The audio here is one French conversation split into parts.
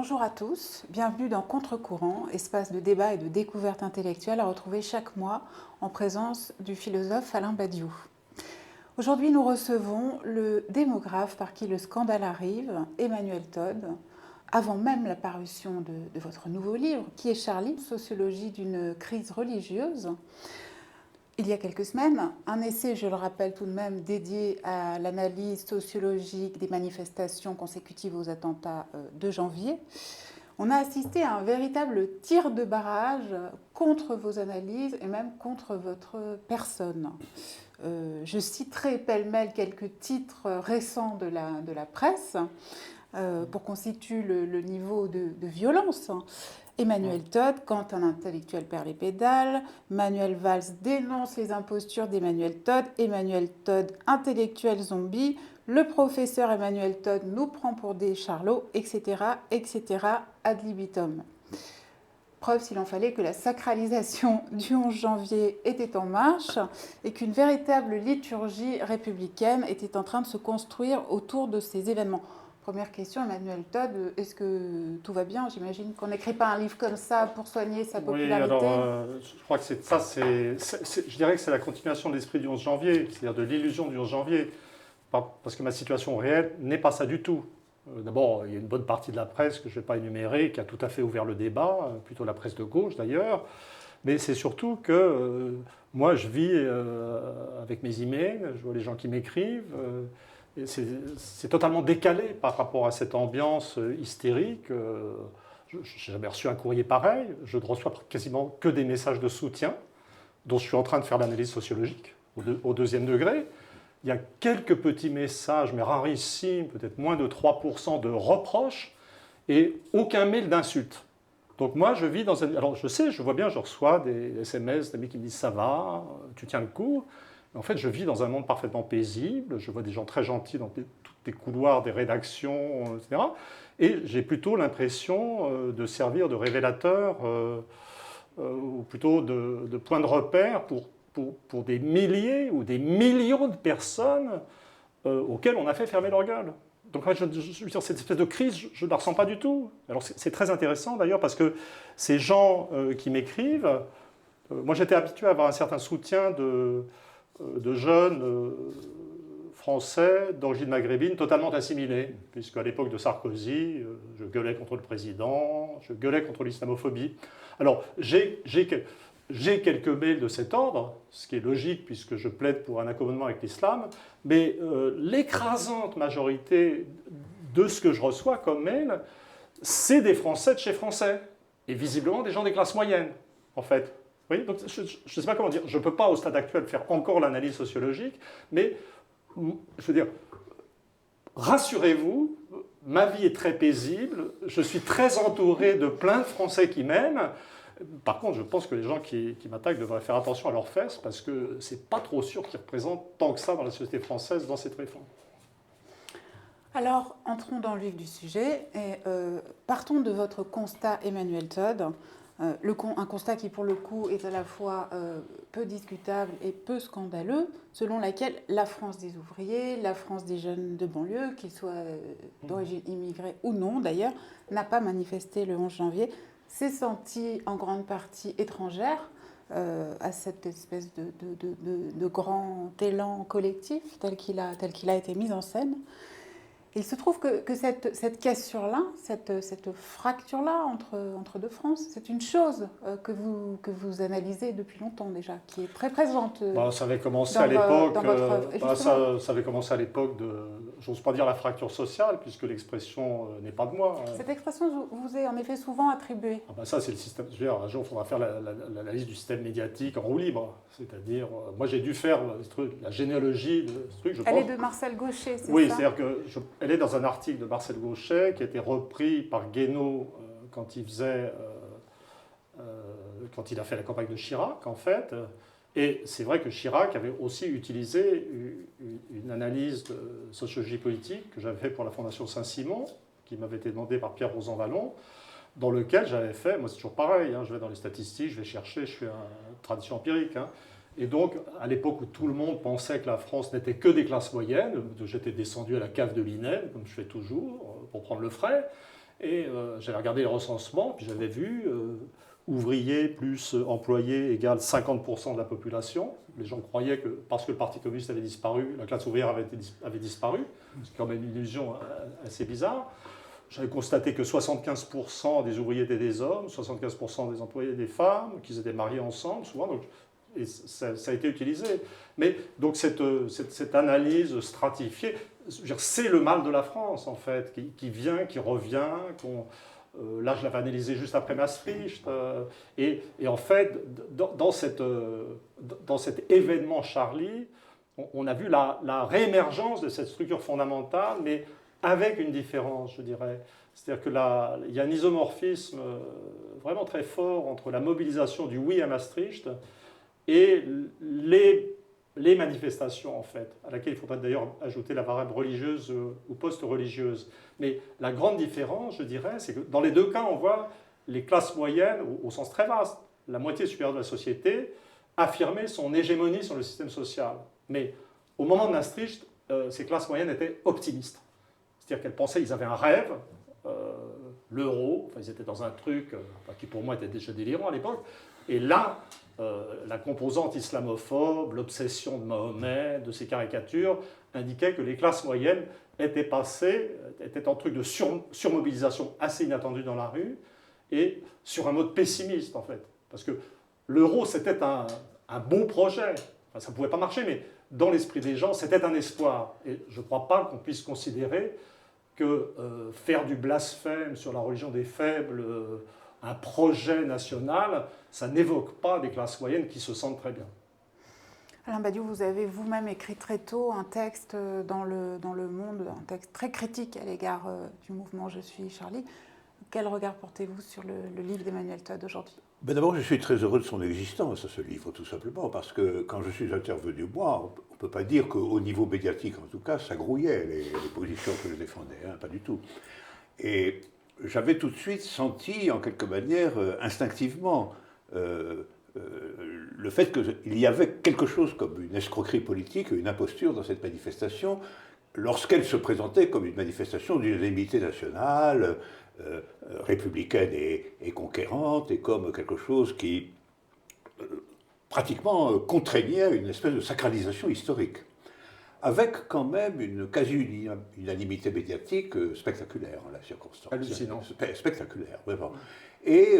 Bonjour à tous, bienvenue dans Contre-courant, espace de débat et de découverte intellectuelle à retrouver chaque mois en présence du philosophe Alain Badiou. Aujourd'hui, nous recevons le démographe par qui le scandale arrive, Emmanuel Todd, avant même la parution de votre nouveau livre, Qui est Charlie, sociologie d'une crise religieuse. Il y a quelques semaines, un essai, je le rappelle tout de même, dédié à l'analyse sociologique des manifestations consécutives aux attentats de janvier. On a assisté à un véritable tir de barrage contre vos analyses et même contre votre personne. Je citerai pêle-mêle quelques titres récents de la presse pour constituer le niveau de violence. Emmanuel Todd, quand un intellectuel perd les pédales. Manuel Valls dénonce les impostures d'Emmanuel Todd. Emmanuel Todd, intellectuel zombie. Le professeur Emmanuel Todd nous prend pour des charlots, etc., etc., ad libitum. Preuve, s'il en fallait, que la sacralisation du 11 janvier était en marche et qu'une véritable liturgie républicaine était en train de se construire autour de ces événements. Première question, Emmanuel Todd, est-ce que tout va bien? J'imagine qu'on n'écrit pas un livre comme ça pour soigner sa popularité. Oui, alors je crois que je dirais que c'est la continuation de l'esprit du 11 janvier, c'est-à-dire de l'illusion du 11 janvier, parce que ma situation réelle n'est pas ça du tout. D'abord, il y a une bonne partie de la presse que je ne vais pas énumérer, qui a tout à fait ouvert le débat, plutôt la presse de gauche d'ailleurs, mais c'est surtout que moi je vis avec mes emails, je vois les gens qui m'écrivent, c'est totalement décalé par rapport à cette ambiance hystérique. Je n'ai jamais reçu un courrier pareil. Je ne reçois quasiment que des messages de soutien, dont je suis en train de faire l'analyse sociologique au deuxième degré. Il y a quelques petits messages, mais rarissimes, peut-être moins de 3% de reproches, et aucun mail d'insultes. Donc moi, je vis dans un... Alors je sais, je vois bien, je reçois des SMS d'amis qui me disent « ça va, tu tiens le coup ». En fait, je vis dans un monde parfaitement paisible, je vois des gens très gentils dans tous les couloirs des rédactions, etc. Et j'ai plutôt l'impression de servir de révélateur, ou plutôt de point de repère pour des milliers ou des millions de personnes auxquelles on a fait fermer leur gueule. Donc je veux dire, cette espèce de crise, je ne la ressens pas du tout. Alors c'est très intéressant d'ailleurs parce que ces gens qui m'écrivent, moi j'étais habitué à avoir un certain soutien de jeunes français d'origine maghrébine totalement assimilés, puisqu'à l'époque de Sarkozy, je gueulais contre le président, je gueulais contre l'islamophobie. Alors, j'ai quelques mails de cet ordre, ce qui est logique puisque je plaide pour un accommodement avec l'islam, mais l'écrasante majorité de ce que je reçois comme mail, c'est des Français de chez Français, et visiblement des gens des classes moyennes, en fait. Oui, donc je ne sais pas comment dire, je ne peux pas au stade actuel faire encore l'analyse sociologique, mais je veux dire, rassurez-vous, ma vie est très paisible, je suis très entouré de plein de Français qui m'aiment. Par contre, je pense que les gens qui m'attaquent devraient faire attention à leurs fesses, parce que c'est pas trop sûr qu'ils représentent tant que ça dans la société française dans cette réforme. Alors, entrons dans le vif du sujet et partons de votre constat, Emmanuel Todd. Un constat qui, pour le coup, est à la fois peu discutable et peu scandaleux, selon laquelle la France des ouvriers, la France des jeunes de banlieue, qu'ils soient d'origine immigrée ou non d'ailleurs, n'a pas manifesté le 11 janvier, s'est sentie en grande partie étrangère à cette espèce de grand élan collectif tel qu'il a été mis en scène. Il se trouve que cette cassure-là, cette fracture-là entre deux France, c'est une chose que vous analysez depuis longtemps déjà, qui est très présente. Ça avait commencé à l'époque. Ça avait commencé à l'époque de, j'ose pas dire la fracture sociale, puisque l'expression n'est pas de moi. Cette expression vous est en effet souvent attribuée. Ça, c'est le système. Je veux dire, un jour, il faudra faire l'analyse du système médiatique en roue libre. C'est-à-dire, moi, j'ai dû faire la généalogie de ce truc. Elle est de Marcel Gauchet, c'est ça? Oui, c'est-à-dire qu'elle est dans un article de Marcel Gauchet qui a été repris par Guénaud quand il a fait la campagne de Chirac, en fait. Et c'est vrai que Chirac avait aussi utilisé une analyse de sociologie politique que j'avais fait pour la Fondation Saint-Simon, qui m'avait été demandée par Pierre Rosan-Vallon, dans lequel j'avais fait, moi c'est toujours pareil, je vais dans les statistiques, je vais chercher, je fais une tradition empirique. Et donc, à l'époque où tout le monde pensait que la France n'était que des classes moyennes, j'étais descendu à la cave de l'INEL, comme je fais toujours, pour prendre le frais. Et j'avais regardé les recensements, puis j'avais vu ouvriers plus employés égale 50% de la population. Les gens croyaient que parce que le Parti communiste avait disparu, la classe ouvrière avait disparu. C'est quand même une illusion assez bizarre. J'avais constaté que 75% des ouvriers étaient des hommes, 75% des employés des femmes, qu'ils étaient mariés ensemble, souvent. Donc, et ça a été utilisé. Mais donc cette analyse stratifiée, c'est le mal de la France, en fait, qui vient, qui revient. Là, je l'avais analysé juste après Maastricht. Et en fait, dans cet événement Charlie, on a vu la réémergence de cette structure fondamentale, mais avec une différence, je dirais. C'est-à-dire qu'il y a un isomorphisme vraiment très fort entre la mobilisation du oui à Maastricht et les manifestations, en fait, à laquelle il faudrait d'ailleurs ajouter la variable religieuse ou post-religieuse. Mais la grande différence, je dirais, c'est que dans les deux cas, on voit les classes moyennes, au sens très vaste, la moitié supérieure de la société, affirmer son hégémonie sur le système social. Mais au moment de Maastricht, ces classes moyennes étaient optimistes. C'est-à-dire qu'elles pensaient, ils avaient un rêve, l'euro, enfin, ils étaient dans un truc qui pour moi était déjà délirant à l'époque, et là, la composante islamophobe, l'obsession de Mahomet, de ses caricatures, indiquait que les classes moyennes étaient en truc de surmobilisation assez inattendue dans la rue, et sur un mode pessimiste en fait. Parce que l'euro, c'était un beau projet, enfin, ça ne pouvait pas marcher, mais dans l'esprit des gens, c'était un espoir. Et je ne crois pas qu'on puisse considérer que faire du blasphème sur la religion des faibles, un projet national, ça n'évoque pas des classes moyennes qui se sentent très bien. Alain Badiou, vous avez vous-même écrit très tôt un texte dans le Monde, un texte très critique à l'égard du mouvement Je suis Charlie. Quel regard portez-vous sur le livre d'Emmanuel Todd aujourd'hui ? D'abord, je suis très heureux de son existence, ce livre, tout simplement, parce que quand je suis intervenu, moi, on ne peut pas dire qu'au niveau médiatique, en tout cas, ça grouillait les positions que je défendais, hein, pas du tout. Et j'avais tout de suite senti, en quelque manière, instinctivement, le fait qu'il y avait quelque chose comme une escroquerie politique, une imposture dans cette manifestation, lorsqu'elle se présentait comme une manifestation d'unanimité nationale, républicaine et conquérante, et comme quelque chose qui pratiquement contraignait à une espèce de sacralisation historique, avec quand même une quasi-unanimité médiatique spectaculaire en la circonstance. Hallucinant. Spectaculaire, vraiment. Et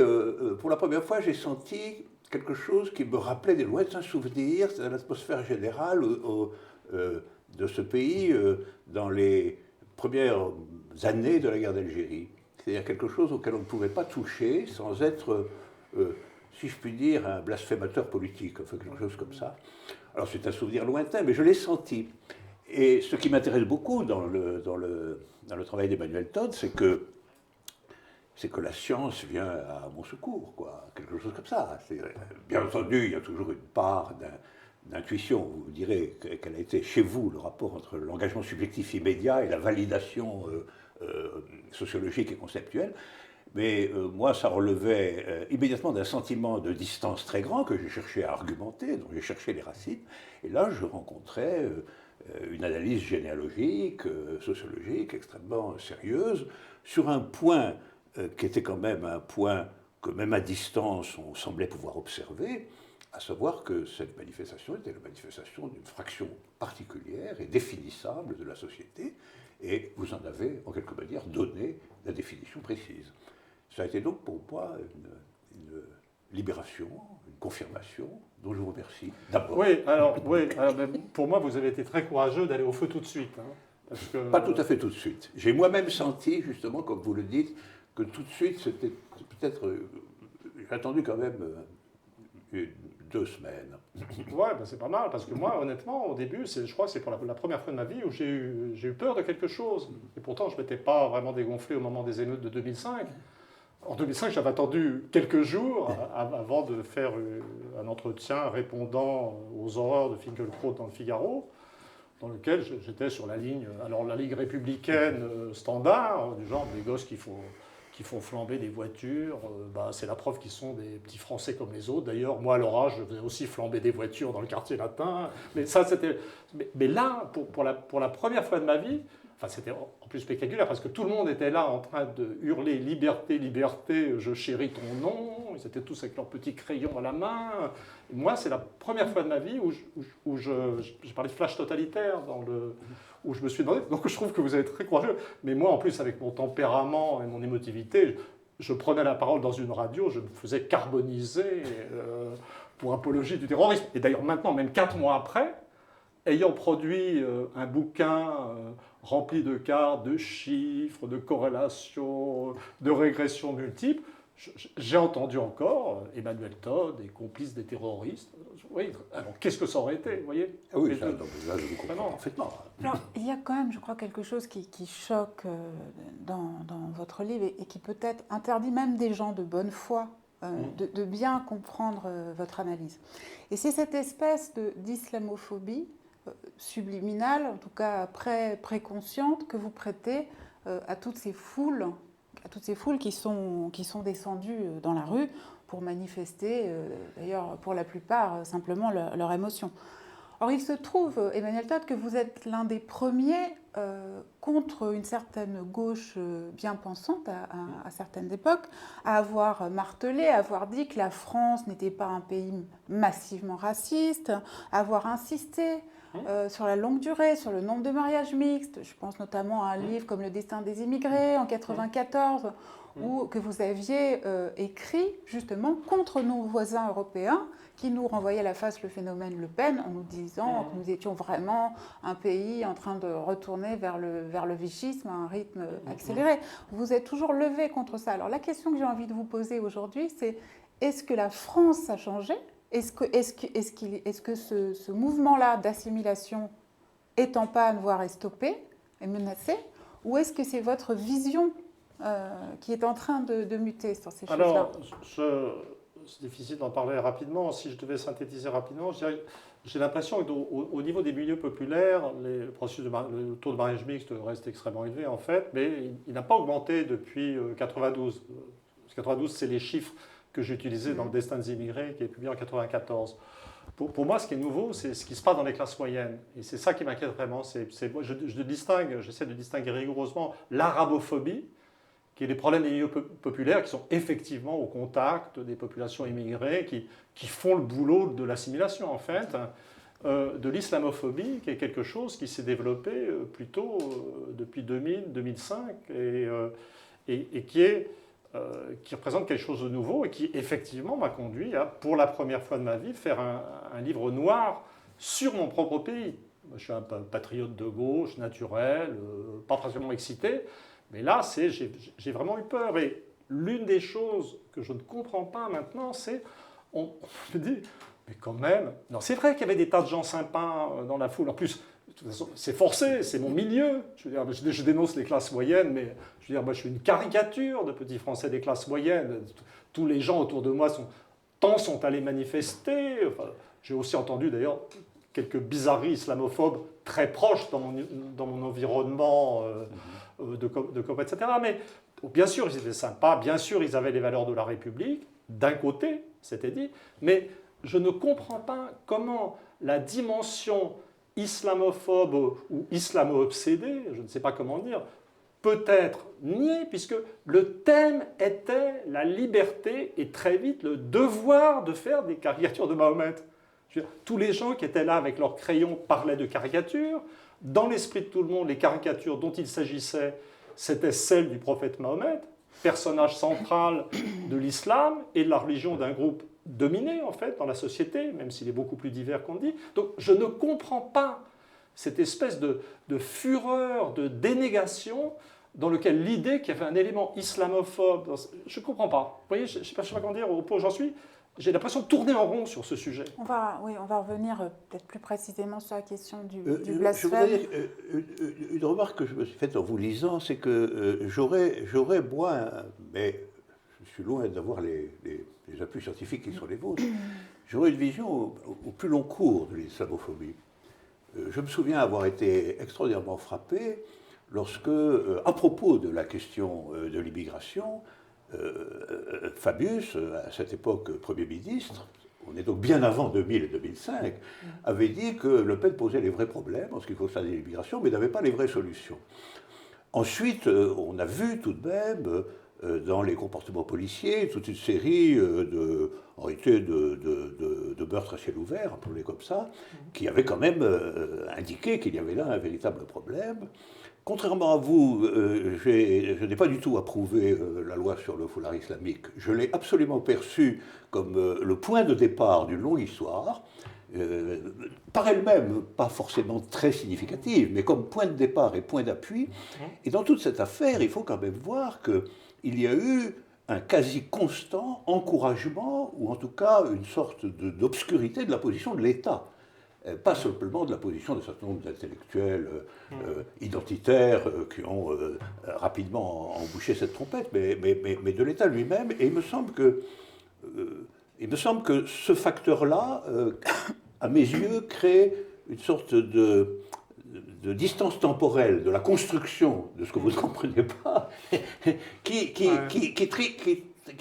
pour la première fois, j'ai senti quelque chose qui me rappelait des lointains souvenirs de l'atmosphère générale de ce pays dans les premières années de la guerre d'Algérie. C'est-à-dire quelque chose auquel on ne pouvait pas toucher sans être, si je puis dire, un blasphémateur politique, enfin quelque chose comme ça. Alors c'est un souvenir lointain, mais je l'ai senti. Et ce qui m'intéresse beaucoup dans le travail d'Emmanuel Todd, c'est que la science vient à mon secours, quoi, quelque chose comme ça. Bien entendu, il y a toujours une part d'intuition. Vous direz quel a été chez vous le rapport entre l'engagement subjectif immédiat et la validation sociologique et conceptuelle. Mais moi, ça relevait immédiatement d'un sentiment de distance très grand que j'ai cherché à argumenter, dont j'ai cherché les racines. Et là, je rencontrais une analyse généalogique, sociologique, extrêmement sérieuse, sur un point qui était quand même un point que même à distance, on semblait pouvoir observer, à savoir que cette manifestation était la manifestation d'une fraction particulière et définissable de la société, et vous en avez, en quelque manière, donné la définition précise. Ça a été donc pour moi une libération, une confirmation, dont je vous remercie d'abord. Oui, alors, pour moi, vous avez été très courageux d'aller au feu tout de suite. Hein, parce que... Pas tout à fait tout de suite. J'ai moi-même senti, justement, comme vous le dites, que tout de suite, c'était peut-être... j'ai attendu quand même 2 semaines. Ouais, ben c'est pas mal, parce que moi, honnêtement, au début, je crois que c'est pour la première fois de ma vie où j'ai eu peur de quelque chose. Et pourtant, je ne m'étais pas vraiment dégonflé au moment des émeutes de 2005. En 2005, j'avais attendu quelques jours avant de faire un entretien répondant aux horreurs de Finkielkraut dans le Figaro, dans lequel j'étais sur la ligne républicaine standard, du genre des gosses qui font flamber des voitures, c'est la preuve qu'ils sont des petits Français comme les autres. D'ailleurs, moi, à leur âge, je faisais aussi flamber des voitures dans le quartier latin. Mais ça, c'était... Mais là, pour la première fois de ma vie, enfin, c'était en plus spectaculaire parce que tout le monde était là en train de hurler liberté, liberté, je chéris ton nom. Ils étaient tous avec leurs petits crayons à la main. Et moi, c'est la première fois de ma vie où j'ai parlé de flash totalitaire où je me suis demandé. Donc je trouve que vous êtes très courageux. Mais moi, en plus, avec mon tempérament et mon émotivité, je prenais la parole dans une radio, je me faisais carboniser pour apologie du terrorisme. Et d'ailleurs, maintenant, même 4 mois après, ayant produit un bouquin rempli de cartes, de chiffres, de corrélations, de régressions multiples, j'ai entendu encore Emmanuel Todd et complices des terroristes. Oui, alors qu'est-ce que ça aurait été, vous voyez? Ah oui, là, je vous comprends parfaitement. Alors, il y a quand même, je crois, quelque chose qui choque dans votre livre et qui peut-être interdit même des gens de bonne foi de bien comprendre votre analyse. Et c'est cette espèce d'islamophobie subliminale, en tout cas préconsciente, que vous prêtez à toutes ces foules qui sont descendues dans la rue pour manifester, d'ailleurs pour la plupart, simplement leur émotion. Or, il se trouve, Emmanuel Todd, que vous êtes l'un des premiers contre une certaine gauche bien pensante à certaines époques, à avoir martelé, à avoir dit que la France n'était pas un pays massivement raciste, à avoir insisté sur la longue durée, sur le nombre de mariages mixtes. Je pense notamment à un livre comme Le destin des immigrés en 1994, que vous aviez écrit justement contre nos voisins européens qui nous renvoyaient la face le phénomène Le Pen en nous disant que nous étions vraiment un pays en train de retourner vers le vichisme à un rythme accéléré. Vous êtes toujours levé contre ça. Alors la question que j'ai envie de vous poser aujourd'hui, c'est est-ce que la France a changé ? Est-ce que ce mouvement-là d'assimilation est en panne, voire est stoppé, est menacé, ou est-ce que c'est votre vision qui est en train de muter sur ces choses-là? Alors, c'est difficile d'en parler rapidement. Si je devais synthétiser rapidement, j'ai l'impression qu'au niveau des milieux populaires, le taux de mariage mixte reste extrêmement élevé en fait, mais il n'a pas augmenté depuis 92. 92, c'est les chiffres que j'ai utilisés dans Le destin des immigrés, qui est publié en 94. Pour moi, ce qui est nouveau, c'est ce qui se passe dans les classes moyennes. Et c'est ça qui m'inquiète vraiment. J'essaie de distinguer rigoureusement l'arabophobie, qui est les problèmes des milieux populaires, qui sont effectivement au contact des populations immigrées, qui font le boulot de l'assimilation, en fait, de l'islamophobie, qui est quelque chose qui s'est développé plutôt depuis 2000, 2005, et qui représente quelque chose de nouveau et qui, effectivement, m'a conduit à, pour la première fois de ma vie, faire un livre noir sur mon propre pays. Je suis un patriote de gauche, naturel, pas particulièrement excité, mais là, j'ai vraiment eu peur. Et l'une des choses que je ne comprends pas maintenant, c'est, on me dit, mais quand même, non, c'est vrai qu'il y avait des tas de gens sympas dans la foule. En plus, de toute façon, c'est forcé, c'est mon milieu. Je veux dire, je dénonce les classes moyennes, mais je veux dire, moi, je suis une caricature de petit Français des classes moyennes. Tous les gens autour de moi sont allés manifester. Enfin, j'ai aussi entendu d'ailleurs quelques bizarreries islamophobes très proches dans mon environnement de copains, etc. Mais bien sûr, ils étaient sympas, bien sûr, ils avaient les valeurs de la République, d'un côté, c'était dit, mais je ne comprends pas comment la dimension islamophobe ou islamo-obsédée, je ne sais pas comment dire, peut être niée, puisque le thème était la liberté et très vite le devoir de faire des caricatures de Mahomet. Tous les gens qui étaient là avec leurs crayons parlaient de caricatures. Dans l'esprit de tout le monde, les caricatures dont il s'agissait, c'était celles du prophète Mahomet, personnage central de l'islam et de la religion d'un groupe dominé, en fait, dans la société, même s'il est beaucoup plus divers qu'on dit. Donc, je ne comprends pas cette espèce de fureur, de dénégation dans lequel l'idée qu'il y avait un élément islamophobe, je ne comprends pas. Vous voyez, je ne sais pas comment dire au point où j'en suis. J'ai l'impression de tourner en rond sur ce sujet. On va revenir peut-être plus précisément sur la question du blasphème. Je voudrais dire, une remarque que je me suis faite en vous lisant, c'est que j'aurais moi, mais je suis loin d'avoir les appuis scientifiques qui sont les vôtres, j'aurais une vision au plus long cours de l'islamophobie. Je me souviens avoir été extraordinairement frappé lorsque, à propos de la question de l'immigration, Fabius, à cette époque Premier ministre, on est donc bien avant 2000 et 2005, avait dit que Le Pen posait les vrais problèmes en ce qui concerne l'immigration, mais n'avait pas les vraies solutions. Ensuite, on a vu tout de même, dans les comportements policiers, toute une série en réalité de meurtres à ciel ouvert, appelons-les comme ça, qui avaient quand même indiqué qu'il y avait là un véritable problème. Contrairement à vous, je n'ai pas du tout approuvé la loi sur le foulard islamique. Je l'ai absolument perçue comme le point de départ d'une longue histoire, par elle-même pas forcément très significative, mais comme point de départ et point d'appui. Et dans toute cette affaire, il faut quand même voir qu'il y a eu un quasi constant encouragement, ou en tout cas une sorte d'obscurité de la position de l'État. Pas simplement de la position d'un certain nombre d'intellectuels identitaires qui ont rapidement embouché cette trompette, mais de l'État lui-même. Et il me semble que ce facteur-là, à mes yeux, crée une sorte de distance temporelle de la construction de ce que vous ne comprenez pas, qui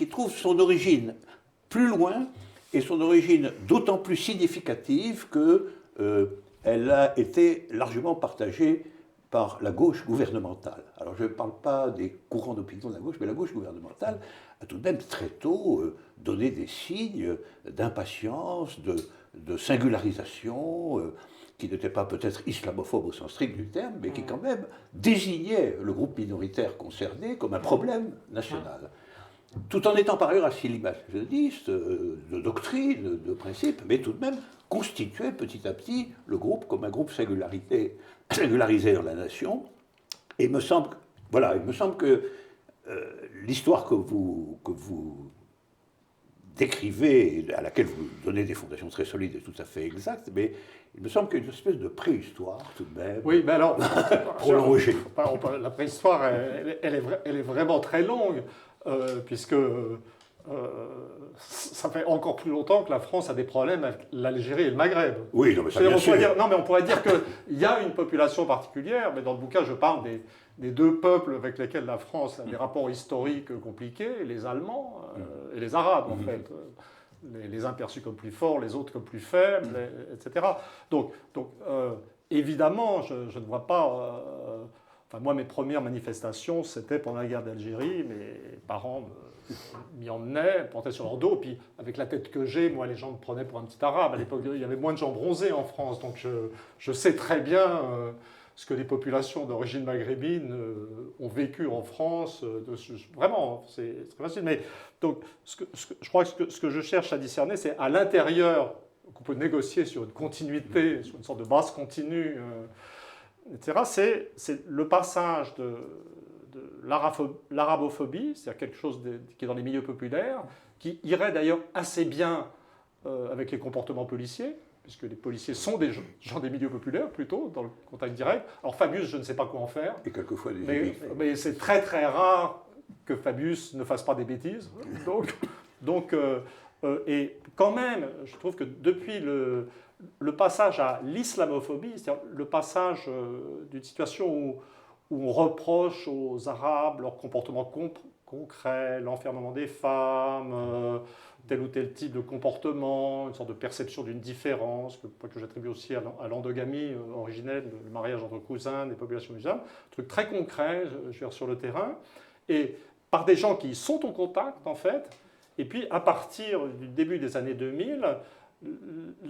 trouve son origine plus loin, et son origine d'autant plus significative qu'elle a été largement partagée par la gauche gouvernementale. Alors je ne parle pas des courants d'opinion de la gauche, mais la gauche gouvernementale a tout de même très tôt donné des signes d'impatience, de singularisation, qui n'étaient pas peut-être islamophobes au sens strict du terme, mais qui quand même désignaient le groupe minoritaire concerné comme un problème national. Tout en étant par ailleurs assez limagiste, de doctrine, de principe, mais tout de même constituait petit à petit le groupe comme un groupe singularisé dans la nation. Et il me semble que l'histoire que vous décrivez, à laquelle vous donnez des fondations très solides et tout à fait exactes, mais il me semble qu'il y a une espèce de préhistoire tout de même. Oui, mais alors, prolongée. La préhistoire, elle est vraiment très longue. Puisque ça fait encore plus longtemps que la France a des problèmes avec l'Algérie et le Maghreb. Oui, non, mais ça bien sûr. On pourrait dire qu'il y a une population particulière, mais dans le bouquin, je parle des deux peuples avec lesquels la France a des rapports historiques compliqués, les Allemands et les Arabes, en fait. Les uns perçus comme plus forts, les autres comme plus faibles, etc. Donc évidemment, je ne vois pas... moi, mes premières manifestations, c'était pendant la guerre d'Algérie. Mes parents m'y emmenaient, portaient sur leur dos. Puis, avec la tête que j'ai, moi, les gens me prenaient pour un petit arabe. À l'époque, il y avait moins de gens bronzés en France. Donc, je sais très bien ce que les populations d'origine maghrébine ont vécu en France. Vraiment, c'est très facile. Mais, donc, je crois que ce que je cherche à discerner, c'est à l'intérieur qu'on peut négocier sur une continuité, sur une sorte de base continue, etc. C'est le passage de l'arabophobie, c'est-à-dire quelque chose qui est dans les milieux populaires, qui irait d'ailleurs assez bien avec les comportements policiers, puisque les policiers sont des gens des milieux populaires, plutôt, dans le contact direct. Alors Fabius, je ne sais pas quoi en faire. Et quelquefois des mais c'est très très rare que Fabius ne fasse pas des bêtises. Et quand même, je trouve que depuis le passage à l'islamophobie, c'est-à-dire le passage d'une situation où on reproche aux Arabes leur comportement concret, l'enfermement des femmes, tel ou tel type de comportement, une sorte de perception d'une différence, que j'attribue aussi à l'endogamie originelle, le mariage entre cousins des populations musulmanes, un truc très concret, je veux dire, sur le terrain, et par des gens qui sont en contact, en fait, et puis à partir du début des années 2000,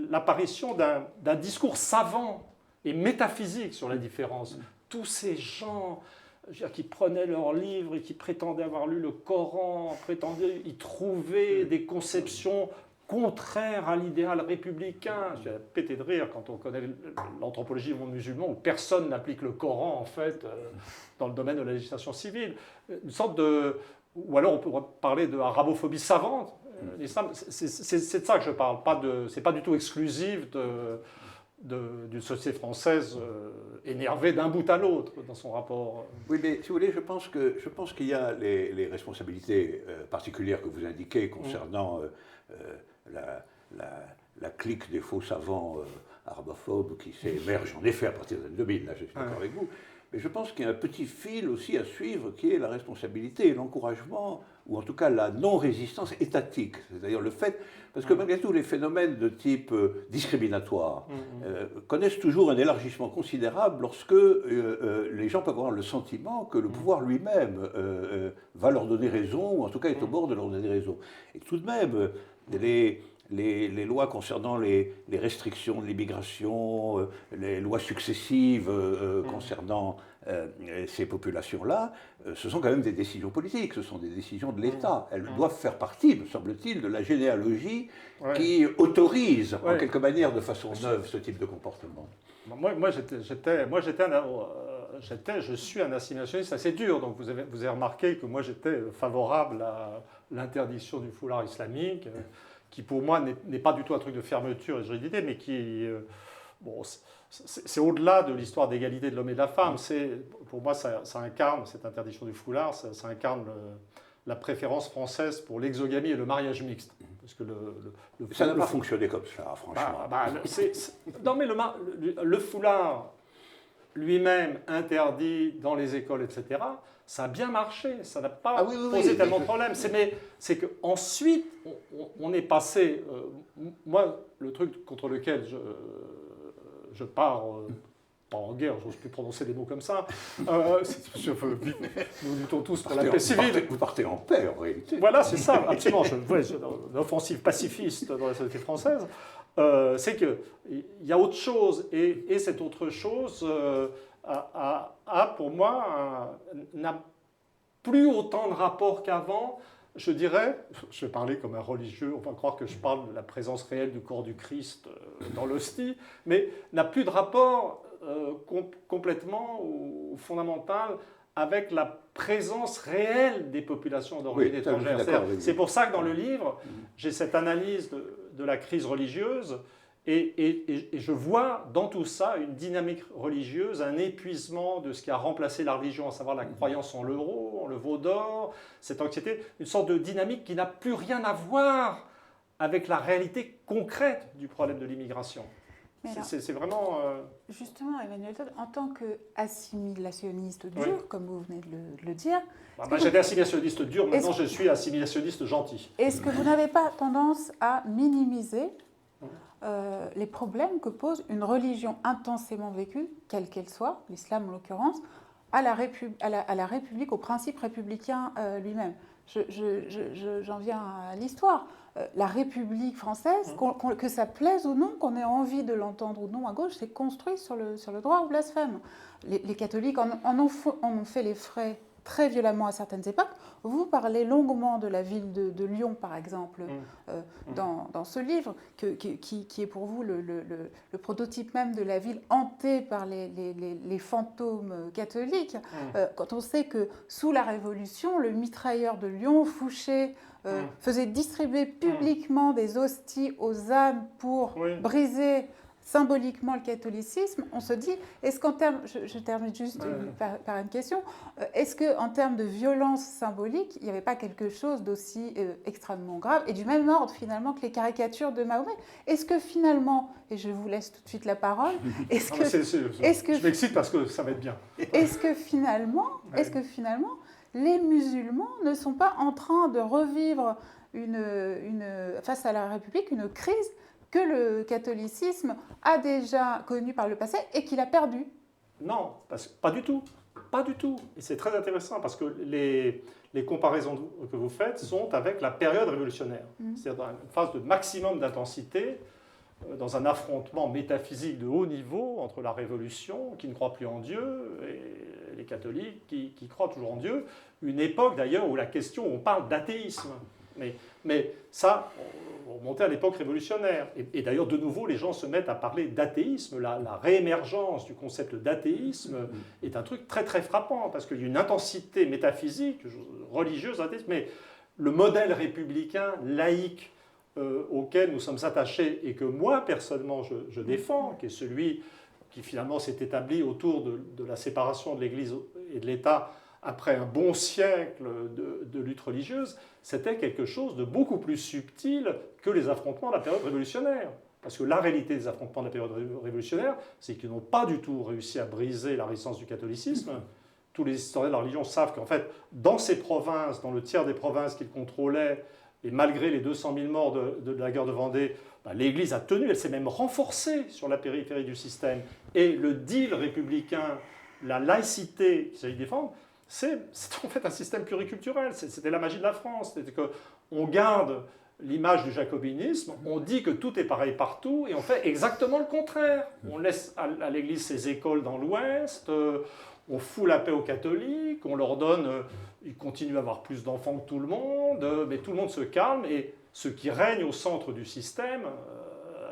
l'apparition d'un discours savant et métaphysique sur la différence. Tous ces gens qui prenaient leurs livres et qui prétendaient avoir lu le Coran, prétendaient y trouver des conceptions contraires à l'idéal républicain. J'ai pété de rire quand on connaît l'anthropologie du monde musulman où personne n'applique le Coran, en fait, dans le domaine de la législation civile. Une sorte de... Ou alors on pourrait parler de arabophobie savante. L'islam, c'est de ça que je parle. C'est pas du tout exclusif d'une société française énervée d'un bout à l'autre dans son rapport. Oui, mais si vous voulez, je pense qu'il y a les responsabilités particulières que vous indiquez concernant la clique des faux savants arabophobes qui s'émerge en effet à partir des années 2000, là je suis d'accord avec vous. Mais je pense qu'il y a un petit fil aussi à suivre qui est la responsabilité, l'encouragement, ou en tout cas la non-résistance étatique. C'est-à-dire le fait, parce que malgré tout, les phénomènes de type discriminatoire connaissent toujours un élargissement considérable lorsque les gens peuvent avoir le sentiment que le pouvoir lui-même va leur donner raison, ou en tout cas est au bord de leur donner raison. Et tout de même, les lois concernant les restrictions de l'immigration, les lois successives concernant ces populations-là, ce sont quand même des décisions politiques, ce sont des décisions de l'État. Elles doivent faire partie, me semble-t-il, de la généalogie qui autorise, en quelque manière, de façon neuve, ce type de comportement. Je suis un assimilationniste assez dur, donc vous avez remarqué que moi j'étais favorable à l'interdiction du foulard islamique, qui pour moi n'est pas du tout un truc de fermeture et de rigidité, mais qui, c'est au-delà de l'histoire d'égalité de l'homme et de la femme. Pour moi, ça incarne, cette interdiction du foulard, ça incarne la préférence française pour l'exogamie et le mariage mixte. Parce que ça n'a pas fonctionné comme ça, franchement. Non, mais le foulard lui-même interdit dans les écoles, etc., ça a bien marché, ça n'a pas posé tellement de problèmes. C'est qu'ensuite, on est passé... moi, le truc contre lequel je pars... pas en guerre, j'ose plus prononcer des mots comme ça. Nous luttons tous pour la paix civile. Vous partez en paix, en réalité. Voilà, c'est ça, absolument. Une offensive pacifiste dans la société française. C'est qu'il y a autre chose, et cette autre chose pour moi, n'a plus autant de rapport qu'avant. Je dirais, je vais parler comme un religieux, on va croire que je parle de la présence réelle du corps du Christ dans l'hostie, mais n'a plus de rapport complètement ou fondamental avec la présence réelle des populations d'origine étrangère. C'est pour ça que dans le livre, j'ai cette analyse de la crise religieuse et je vois dans tout ça une dynamique religieuse, un épuisement de ce qui a remplacé la religion, à savoir la croyance en l'euro, en le veau d'or, cette anxiété, une sorte de dynamique qui n'a plus rien à voir avec la réalité concrète du problème de l'immigration. C'est vraiment... Justement, Emmanuel Todd, en tant qu'assimilationniste dur, comme vous venez de le dire... J'étais assimilationniste dur, maintenant je suis assimilationniste gentil. Est-ce que vous n'avez pas tendance à minimiser les problèmes que pose une religion intensément vécue, quelle qu'elle soit, l'islam en l'occurrence, à la République, au principe républicain lui-même? J'en viens à l'histoire. La République française, que ça plaise ou non, qu'on ait envie de l'entendre ou non à gauche, c'est construit sur le droit au blasphème. Les catholiques en ont fait les frais très violemment à certaines époques. Vous parlez longuement de la ville de Lyon, par exemple, dans ce livre, qui est pour vous le prototype même de la ville hantée par les fantômes catholiques. Quand on sait que sous la Révolution, le mitrailleur de Lyon, Fouché, faisait distribuer publiquement des hosties aux âmes pour briser symboliquement le catholicisme, on se dit, est-ce qu'en termes, je termine juste par une question, est-ce qu'en termes de violence symbolique, il n'y avait pas quelque chose d'aussi extrêmement grave et du même ordre finalement que les caricatures de Mahomet? Est-ce que finalement, et je vous laisse tout de suite la parole, je m'excite parce que ça va être bien. Est-ce que finalement, les musulmans ne sont pas en train de revivre face à la République une crise que le catholicisme a déjà connu par le passé et qu'il a perdu? Non, pas du tout. Pas du tout. Et c'est très intéressant parce que les comparaisons que vous faites sont avec la période révolutionnaire. C'est-à-dire dans une phase de maximum d'intensité, dans un affrontement métaphysique de haut niveau entre la Révolution, qui ne croit plus en Dieu, et les catholiques qui croient toujours en Dieu. Une époque d'ailleurs où on parle d'athéisme. Mais ça, on remontait à l'époque révolutionnaire. Et d'ailleurs, de nouveau, les gens se mettent à parler d'athéisme. La réémergence du concept d'athéisme est un truc très très frappant, parce qu'il y a une intensité métaphysique, religieuse, athéiste, mais le modèle républicain, laïque, auquel nous sommes attachés et que moi, personnellement, je défends, qui est celui qui finalement s'est établi autour de la séparation de l'Église et de l'État après un bon siècle de lutte religieuse, c'était quelque chose de beaucoup plus subtil que les affrontements de la période révolutionnaire. Parce que la réalité des affrontements de la période révolutionnaire, c'est qu'ils n'ont pas du tout réussi à briser la résistance du catholicisme. Tous les historiens de la religion savent qu'en fait, dans ces provinces, dans le tiers des provinces qu'ils contrôlaient, et malgré les 200 000 morts de la guerre de Vendée, l'Église a tenu, elle s'est même renforcée sur la périphérie du système. Et le deal républicain, la laïcité qu'il s'agit de défendre, c'est en fait un système pluriculturel. C'était la magie de la France. C'était qu'on garde l'image du jacobinisme, on dit que tout est pareil partout, et on fait exactement le contraire. On laisse à l'Église ses écoles dans l'Ouest, on fout la paix aux catholiques, on leur donne, ils continuent à avoir plus d'enfants que tout le monde, mais tout le monde se calme, et ceux qui règnent au centre du système,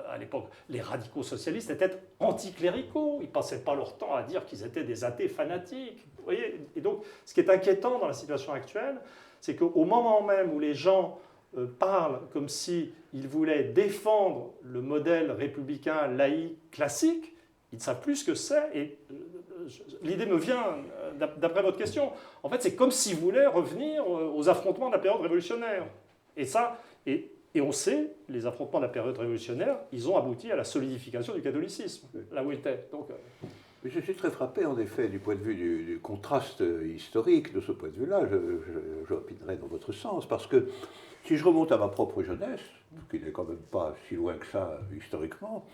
à l'époque, les radicaux socialistes étaient anticléricaux, ils ne passaient pas leur temps à dire qu'ils étaient des athées fanatiques. Vous voyez, et donc, ce qui est inquiétant dans la situation actuelle, c'est qu'au moment même où les gens parlent comme s'ils voulaient défendre le modèle républicain laïque classique, ils ne savent plus ce que c'est. Et l'idée me vient d'après votre question. En fait, c'est comme s'ils voulaient revenir aux affrontements de la période révolutionnaire. Et ça, et on sait, les affrontements de la période révolutionnaire, ils ont abouti à la solidification du catholicisme, là où il était. Donc, mais je suis très frappé, en effet, du point de vue du contraste historique. De ce point de vue-là, je opinerai dans votre sens, parce que si je remonte à ma propre jeunesse, qui n'est quand même pas si loin que ça historiquement,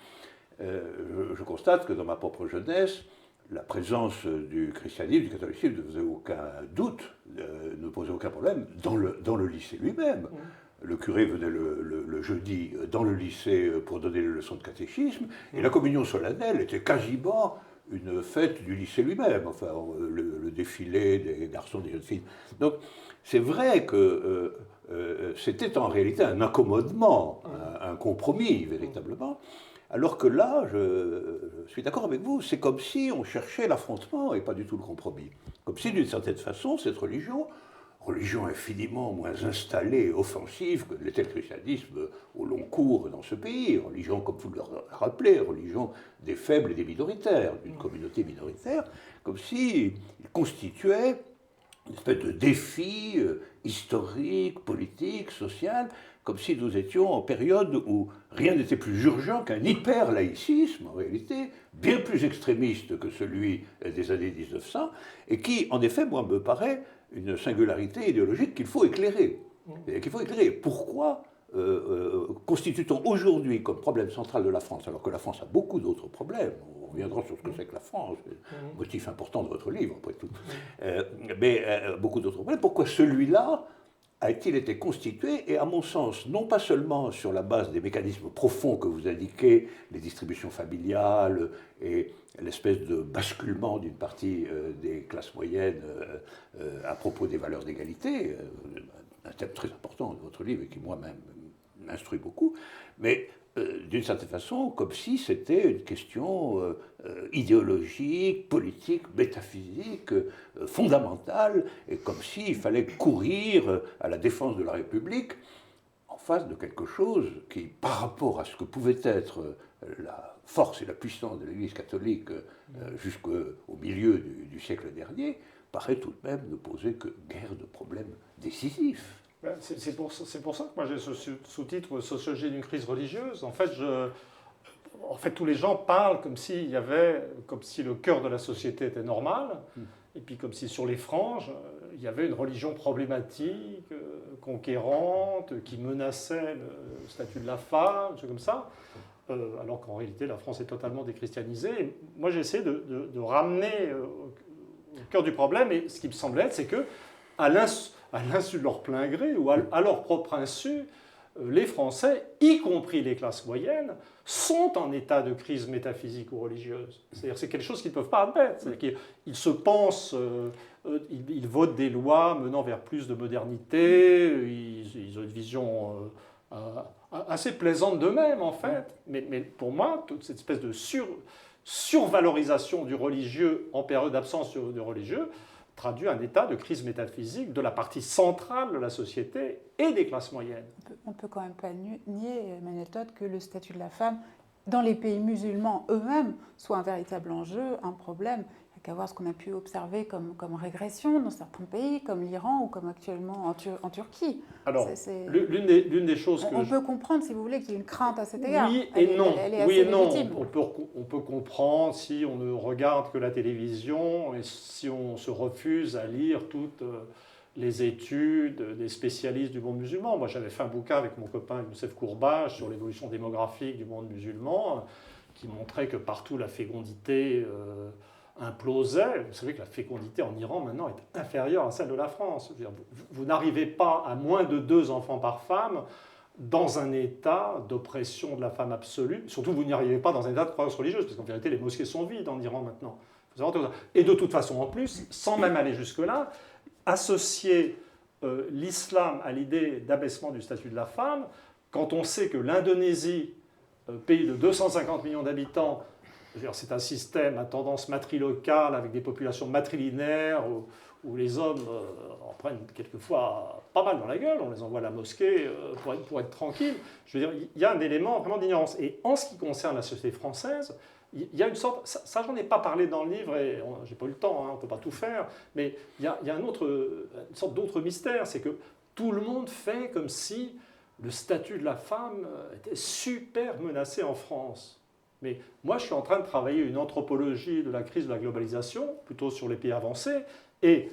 je constate que dans ma propre jeunesse, la présence du christianisme, du catholicisme ne faisait aucun doute, ne posait aucun problème dans le lycée lui-même. Le curé venait le jeudi dans le lycée pour donner les leçons de catéchisme, et la communion solennelle était quasiment une fête du lycée lui-même, enfin le défilé des garçons, des jeunes filles. Donc c'est vrai que c'était en réalité un accommodement, un compromis véritablement, alors que là, je suis d'accord avec vous, c'est comme si on cherchait l'affrontement et pas du tout le compromis. Comme si d'une certaine façon, cette religion infiniment moins installée et offensive que l'était le christianisme au long cours dans ce pays, religion, comme vous le rappelez, religion des faibles et des minoritaires, d'une communauté minoritaire, comme s'il constituait une espèce de défi historique, politique, social, comme si nous étions en période où rien n'était plus urgent qu'un hyper-laïcisme, en réalité, bien plus extrémiste que celui des années 1900, et qui, en effet, moi, me paraît une singularité idéologique qu'il faut éclairer. Pourquoi constitue-t-on aujourd'hui comme problème central de la France, alors que la France a beaucoup d'autres problèmes, on reviendra sur ce que c'est que la France, motif important de votre livre, après tout, mais beaucoup d'autres problèmes, pourquoi celui-là a-t-il été constitué, et à mon sens, non pas seulement sur la base des mécanismes profonds que vous indiquez, les distributions familiales et l'espèce de basculement d'une partie des classes moyennes à propos des valeurs d'égalité, un thème très important de votre livre et qui moi-même m'instruit beaucoup, mais d'une certaine façon, comme si c'était une question idéologique, politique, métaphysique, fondamentale, et comme s'il fallait courir à la défense de la République en face de quelque chose qui, par rapport à ce que pouvait être la force et la puissance de l'Église catholique jusqu'au milieu du siècle dernier, paraît tout de même ne poser que guère de problèmes décisifs. C'est pour ça que moi j'ai ce sous-titre « Sociologie d'une crise religieuse ». En fait, tous les gens parlent comme si le cœur de la société était normal, et puis comme si sur les franges, il y avait une religion problématique, conquérante, qui menaçait le statut de la femme, des choses comme ça, alors qu'en réalité la France est totalement déchristianisée. Et moi j'ai essayé de ramener au cœur du problème, et ce qui me semblait être, c'est que à l'insu de leur plein gré, ou à leur propre insu, les Français, y compris les classes moyennes, sont en état de crise métaphysique ou religieuse. C'est-à-dire c'est quelque chose qu'ils ne peuvent pas admettre. C'est-à-dire qu'ils se pensent, ils votent des lois menant vers plus de modernité, ils ont une vision assez plaisante d'eux-mêmes, en fait. Mais pour moi, toute cette espèce de survalorisation du religieux en période d'absence de religieux traduit un état de crise métaphysique de la partie centrale de la société et des classes moyennes. On ne peut quand même pas nier, Emmanuel Todt, que le statut de la femme, dans les pays musulmans eux-mêmes, soit un véritable enjeu, un problème. Il y a qu'à voir ce qu'on a pu observer comme régression dans certains pays, comme l'Iran ou comme actuellement en Turquie. Alors, l'une des choses que... On peut comprendre, si vous voulez, qu'il y ait une crainte à cet égard. Oui et non. Elle est oui assez et non. légitime. On peut comprendre si on ne regarde que la télévision et si on se refuse à lire toutes les études des spécialistes du monde musulman. Moi, j'avais fait un bouquin avec mon copain Youssef Kourbache sur l'évolution démographique du monde musulman, qui montrait que partout la fécondité implosait. Vous savez que la fécondité en Iran maintenant est inférieure à celle de la France. Je veux dire, vous n'arrivez pas à moins de 2 enfants par femme dans un état d'oppression de la femme absolue. Surtout, vous n'y arrivez pas dans un état de croyance religieuse, parce qu'en vérité, les mosquées sont vides en Iran maintenant. Et de toute façon, en plus, sans même aller jusque-là, associer l'islam à l'idée d'abaissement du statut de la femme, quand on sait que l'Indonésie, pays de 250 millions d'habitants, c'est un système à tendance matrilocale avec des populations matrilinéaires où les hommes en prennent quelquefois pas mal dans la gueule, on les envoie à la mosquée pour être tranquilles. Je veux dire, il y a un élément vraiment d'ignorance. Et en ce qui concerne la société française, il y a une sorte, ça j'en ai pas parlé dans le livre et j'ai pas eu le temps, on ne peut pas tout faire, mais il y a une sorte d'autre mystère, c'est que tout le monde fait comme si le statut de la femme était super menacé en France. Mais moi, je suis en train de travailler une anthropologie de la crise de la globalisation, plutôt sur les pays avancés, et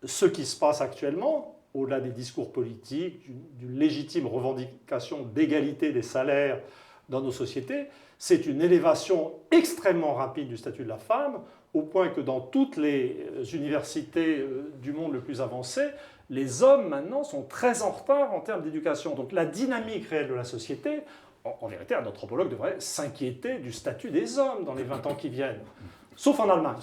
ce qui se passe actuellement, au-delà des discours politiques, d'une légitime revendication d'égalité des salaires dans nos sociétés, c'est une élévation extrêmement rapide du statut de la femme, au point que dans toutes les universités du monde le plus avancé, les hommes maintenant sont très en retard en termes d'éducation. Donc la dynamique réelle de la société, en vérité, un anthropologue devrait s'inquiéter du statut des hommes dans les 20 ans qui viennent. Sauf en Allemagne.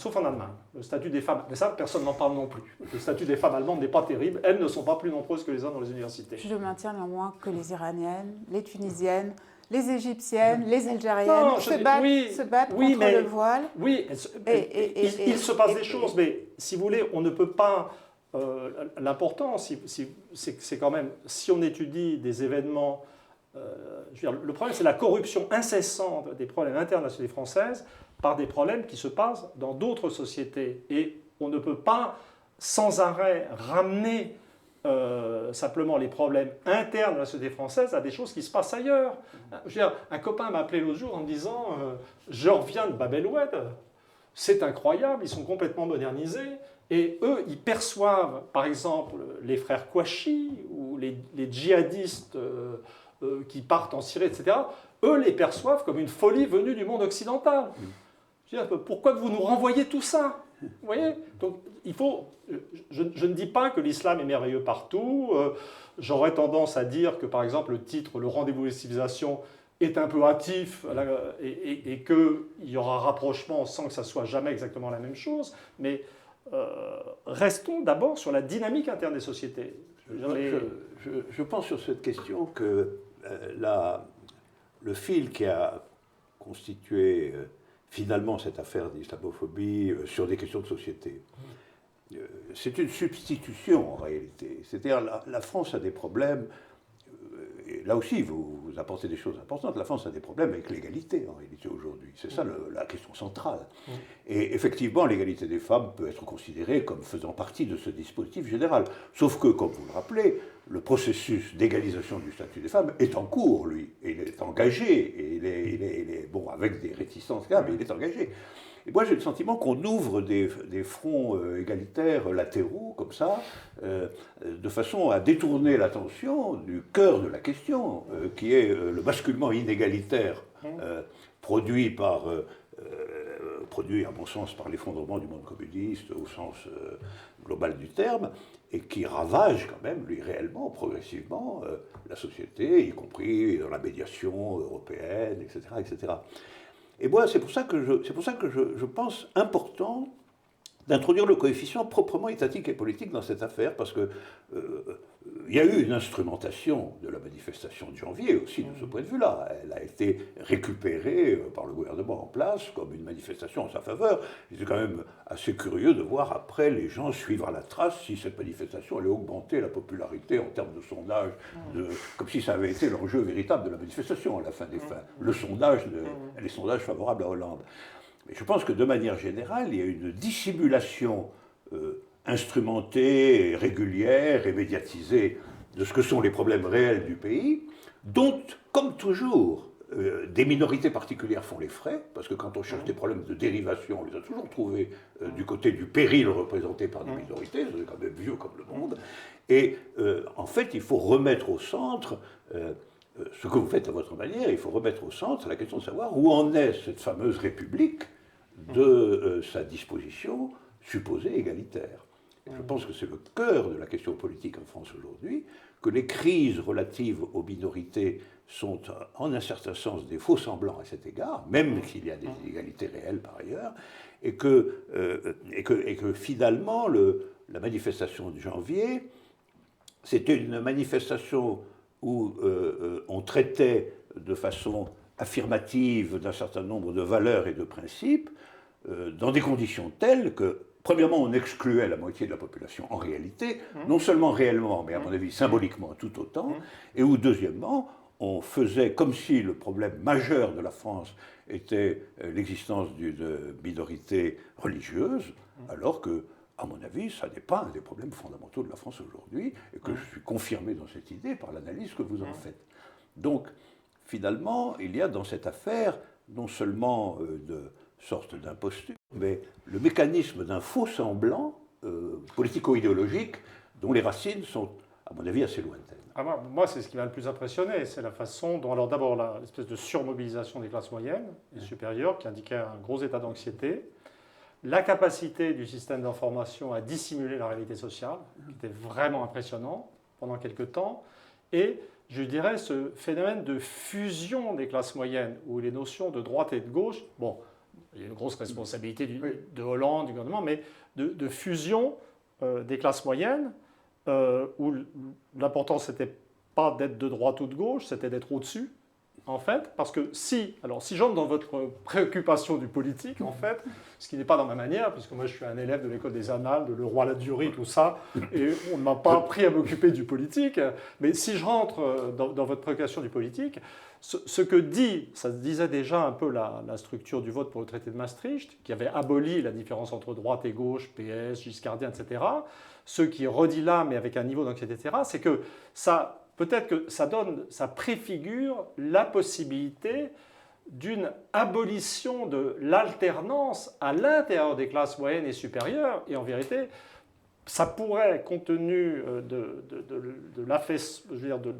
Le statut des femmes, mais ça, personne n'en parle non plus. Le statut des femmes allemandes n'est pas terrible. Elles ne sont pas plus nombreuses que les hommes dans les universités. Je maintiens néanmoins que les Iraniennes, les Tunisiennes, les Égyptiennes, les Algériennes se battent contre le voile. Oui, il se passe des choses, mais si vous voulez, on ne peut pas... L'important, c'est quand même, si on étudie des événements... je veux dire, le problème, c'est la corruption incessante des problèmes internes de la société française par des problèmes qui se passent dans d'autres sociétés. Et on ne peut pas sans arrêt ramener simplement les problèmes internes de la société française à des choses qui se passent ailleurs. Je veux dire, un copain m'a appelé l'autre jour en me disant je reviens de Bab el-Oued, c'est incroyable, ils sont complètement modernisés. Et eux, ils perçoivent, par exemple, les frères Kouachi ou les djihadistes qui partent en Syrie, etc., eux les perçoivent comme une folie venue du monde occidental. Je veux dire, pourquoi vous nous renvoyez tout ça? Vous voyez? Donc, il faut... Je ne dis pas que l'islam est merveilleux partout. J'aurais tendance à dire que, par exemple, le titre « Le rendez-vous des civilisations » est un peu hâtif et qu'il y aura rapprochement sans que ça soit jamais exactement la même chose. Mais restons d'abord sur la dynamique interne des sociétés. Je pense sur cette question que le fil qui a constitué finalement cette affaire d'islamophobie sur des questions de société, c'est une substitution en réalité. C'est-à-dire la France a des problèmes, et là aussi vous apportez des choses importantes, la France a des problèmes avec l'égalité en réalité aujourd'hui. C'est ça la question centrale. Et effectivement, l'égalité des femmes peut être considérée comme faisant partie de ce dispositif général. Sauf que, comme vous le rappelez, le processus d'égalisation du statut des femmes est en cours, lui. Et il est engagé. Et il est bon, avec des réticences, mais il est engagé. Et moi, j'ai le sentiment qu'on ouvre des fronts égalitaires latéraux, comme ça, de façon à détourner l'attention du cœur de la question, qui est le basculement inégalitaire produit, à mon sens, par l'effondrement du monde communiste, au sens global du terme, et qui ravage quand même, lui, réellement, progressivement, la société, y compris dans la médiation européenne, etc., etc. Et moi, c'est pour ça que je pense important d'introduire le coefficient proprement étatique et politique dans cette affaire, parce que il y a eu une instrumentation de la manifestation de janvier aussi de ce point de vue-là. Elle a été récupérée par le gouvernement en place comme une manifestation en sa faveur. C'est quand même assez curieux de voir après les gens suivre à la trace si cette manifestation allait augmenter la popularité en termes de sondage, comme si ça avait été l'enjeu véritable de la manifestation à la fin des fins. Les sondages favorables à Hollande. Mais je pense que de manière générale, il y a une dissimulation instrumentée, régulière et médiatisée de ce que sont les problèmes réels du pays, dont, comme toujours, des minorités particulières font les frais, parce que quand on cherche des problèmes de dérivation, on les a toujours trouvés du côté du péril représenté par des minorités, c'est quand même vieux comme le monde. Et en fait, il faut remettre au centre, ce que vous faites à votre manière, il faut remettre au centre la question de savoir où en est cette fameuse République de sa disposition supposée égalitaire. Et je pense que c'est le cœur de la question politique en France aujourd'hui, que les crises relatives aux minorités sont en un certain sens des faux semblants à cet égard, même s'il y a des inégalités réelles par ailleurs, et que finalement la manifestation de janvier, c'était une manifestation où on traitait de façon affirmative d'un certain nombre de valeurs et de principes, dans des conditions telles que, premièrement, on excluait la moitié de la population en réalité, non seulement réellement, mais à mon avis symboliquement tout autant, et où, deuxièmement, on faisait comme si le problème majeur de la France était l'existence d'une minorité religieuse, alors que, à mon avis, ça n'est pas un des problèmes fondamentaux de la France aujourd'hui, et que je suis confirmé dans cette idée par l'analyse que vous en faites. Donc, finalement, il y a dans cette affaire non seulement de sorte d'imposture, mais le mécanisme d'un faux semblant politico-idéologique dont les racines sont, à mon avis, assez lointaines. Ah, moi, c'est ce qui m'a le plus impressionné, c'est la façon dont, alors d'abord, l'espèce de surmobilisation des classes moyennes et supérieures qui indiquait un gros état d'anxiété, la capacité du système d'information à dissimuler la réalité sociale, qui était vraiment impressionnant pendant quelques temps, et je dirais ce phénomène de fusion des classes moyennes, où les notions de droite et de gauche, bon, il y a une grosse responsabilité de Hollande, du gouvernement, mais de fusion des classes moyennes, où l'important, c'était pas d'être de droite ou de gauche, c'était d'être au-dessus, en fait, parce que si j'entre dans votre préoccupation du politique, en fait, ce qui n'est pas dans ma manière, puisque moi je suis un élève de l'école des Annales, de Leroy-Ladurie, tout ça, et on ne m'a pas appris à m'occuper du politique, mais si je rentre dans votre préoccupation du politique, ce que dit, ça disait déjà un peu la structure du vote pour le traité de Maastricht, qui avait aboli la différence entre droite et gauche, PS, giscardien, etc., ce qui est redit là, mais avec un niveau d'anxiété, etc., c'est que ça... Peut-être que ça préfigure la possibilité d'une abolition de l'alternance à l'intérieur des classes moyennes et supérieures. Et en vérité, ça pourrait, compte tenu de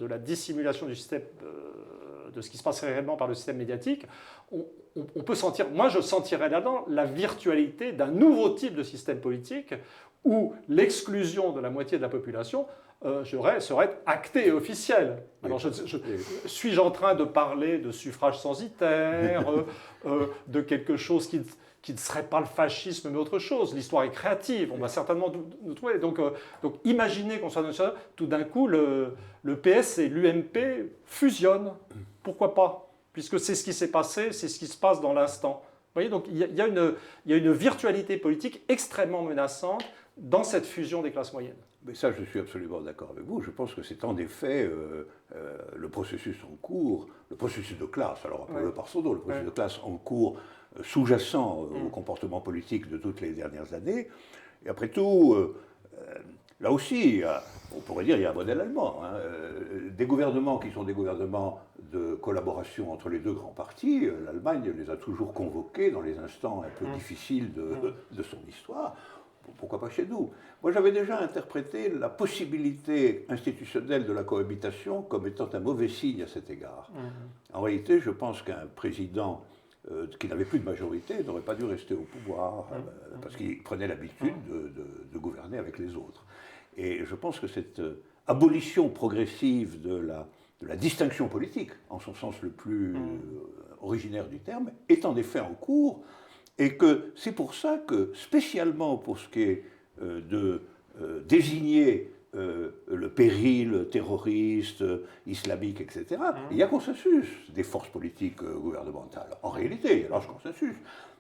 la dissimulation du système, de ce qui se passe réellement par le système médiatique, on peut sentir, moi je sentirais là-dedans la virtualité d'un nouveau type de système politique où l'exclusion de la moitié de la population serait acté et officiel. Alors, suis-je en train de parler de suffrage censitaire, de quelque chose qui ne serait pas le fascisme, mais autre chose? L'histoire est créative, on va certainement nous trouver. Donc imaginez qu'on soit dans tout d'un coup, le PS et l'UMP fusionnent. Pourquoi pas? Puisque c'est ce qui s'est passé, c'est ce qui se passe dans l'instant. Vous voyez, donc il y a une virtualité politique extrêmement menaçante dans cette fusion des classes moyennes. Mais ça, je suis absolument d'accord avec vous. Je pense que c'est en effet le processus en cours, le processus de classe, alors appelons-le par son nom, le processus de classe en cours sous-jacent au comportement politique de toutes les dernières années. Et après tout, là aussi, on pourrait dire qu'il y a un modèle allemand. Des gouvernements qui sont des gouvernements de collaboration entre les deux grands partis, l'Allemagne les a toujours convoqués dans les instants un peu difficiles de son histoire. Pourquoi pas chez nous? Moi, j'avais déjà interprété la possibilité institutionnelle de la cohabitation comme étant un mauvais signe à cet égard. En réalité, je pense qu'un président qui n'avait plus de majorité n'aurait pas dû rester au pouvoir parce qu'il prenait l'habitude de gouverner avec les autres. Et je pense que cette abolition progressive de la distinction politique, en son sens le plus originaire du terme, est en effet en cours. Et que c'est pour ça que, spécialement pour ce qui est de désigner le péril terroriste, islamique, etc., il y a consensus des forces politiques gouvernementales. En réalité, il y a large consensus.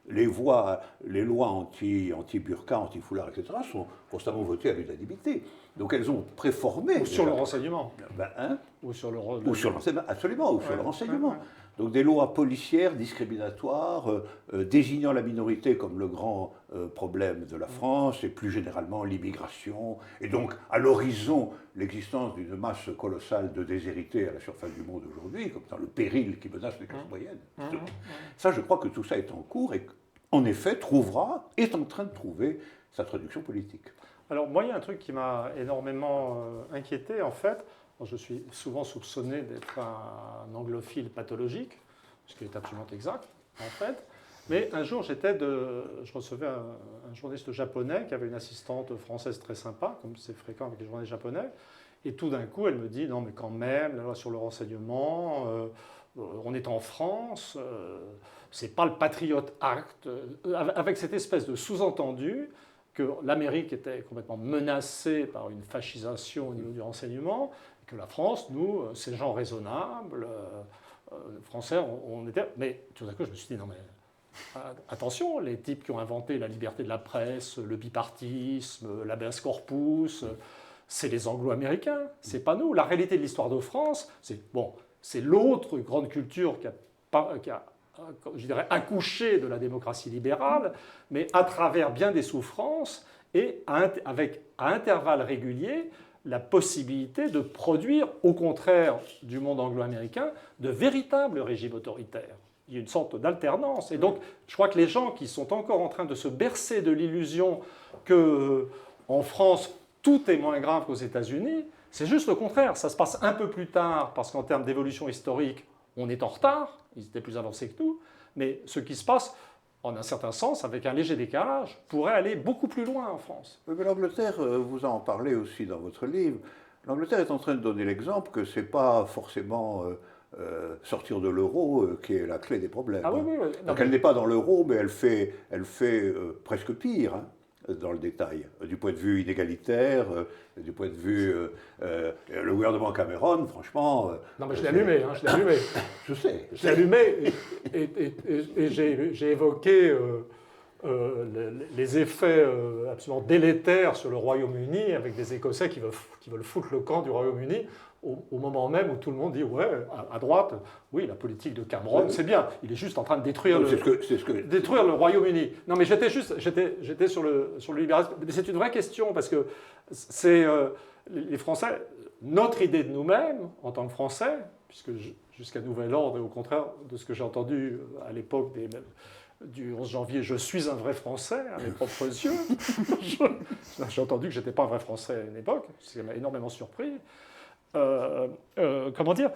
Les lois anti-burqa, anti-foulard, etc., sont constamment votées à l'unanimité. Donc elles ont préformé... Ou sur le renseignement. Ou sur le renseignement, absolument, ou sur le renseignement. Donc des lois policières discriminatoires, désignant la minorité comme le grand problème de la France, et plus généralement l'immigration, et donc à l'horizon l'existence d'une masse colossale de déshérités à la surface du monde aujourd'hui, comme dans le péril qui menace les classes moyennes. Ça, je crois que tout ça est en cours et en effet est en train de trouver sa traduction politique. Alors moi, il y a un truc qui m'a énormément inquiété en fait. Je suis souvent soupçonné d'être un anglophile pathologique, ce qui est absolument exact en fait. Mais un jour, je recevais un journaliste japonais qui avait une assistante française très sympa, comme c'est fréquent avec les journalistes japonais. Et tout d'un coup, elle me dit, non mais quand même, la loi sur le renseignement, on est en France, c'est pas le Patriot Act, avec cette espèce de sous-entendu que l'Amérique était complètement menacée par une fascisation au niveau du renseignement, et que la France, nous, ces gens raisonnables, Français, on était... Mais tout d'un coup, je me suis dit, non mais attention, les types qui ont inventé la liberté de la presse, le bipartisme, l'habeas corpus, c'est les anglo-américains, c'est pas nous. La réalité de l'histoire de France, c'est l'autre grande culture qui a je dirais, accouché de la démocratie libérale, mais à travers bien des souffrances et avec à intervalles réguliers la possibilité de produire, au contraire du monde anglo-américain, de véritables régimes autoritaires. Il y a une sorte d'alternance. Et donc, je crois que les gens qui sont encore en train de se bercer de l'illusion qu'en France, tout est moins grave qu'aux États-Unis, c'est juste le contraire. Ça se passe un peu plus tard, parce qu'en termes d'évolution historique, on est en retard, ils étaient plus avancés que nous, mais ce qui se passe, en un certain sens, avec un léger décalage, pourrait aller beaucoup plus loin en France. Oui, mais l'Angleterre, vous en parlez aussi dans votre livre, l'Angleterre est en train de donner l'exemple que ce n'est pas forcément sortir de l'euro qui est la clé des problèmes. Ah oui, oui, oui. Donc elle n'est pas dans l'euro, mais elle fait presque pire. Dans le détail, du point de vue inégalitaire, du point de vue... le gouvernement Cameron, franchement... non, mais je l'ai allumé, je l'ai allumé. Je sais. Je l'ai allumé et j'ai évoqué les effets absolument délétères sur le Royaume-Uni avec des Écossais qui veulent foutre le camp du Royaume-Uni au moment même où tout le monde dit ouais, à droite, oui, la politique de Cameron, c'est bien, il est juste en train de détruire, détruire le Royaume-Uni. Non, mais j'étais sur le libéralisme. Mais c'est une vraie question parce que c'est les Français, notre idée de nous-mêmes en tant que Français, puisque jusqu'à nouvel ordre, et au contraire de ce que j'ai entendu à l'époque du 11 janvier, je suis un vrai Français à mes propres yeux. J'ai entendu que je n'étais pas un vrai Français à une époque, ce qui m'a énormément surpris. Comment dire,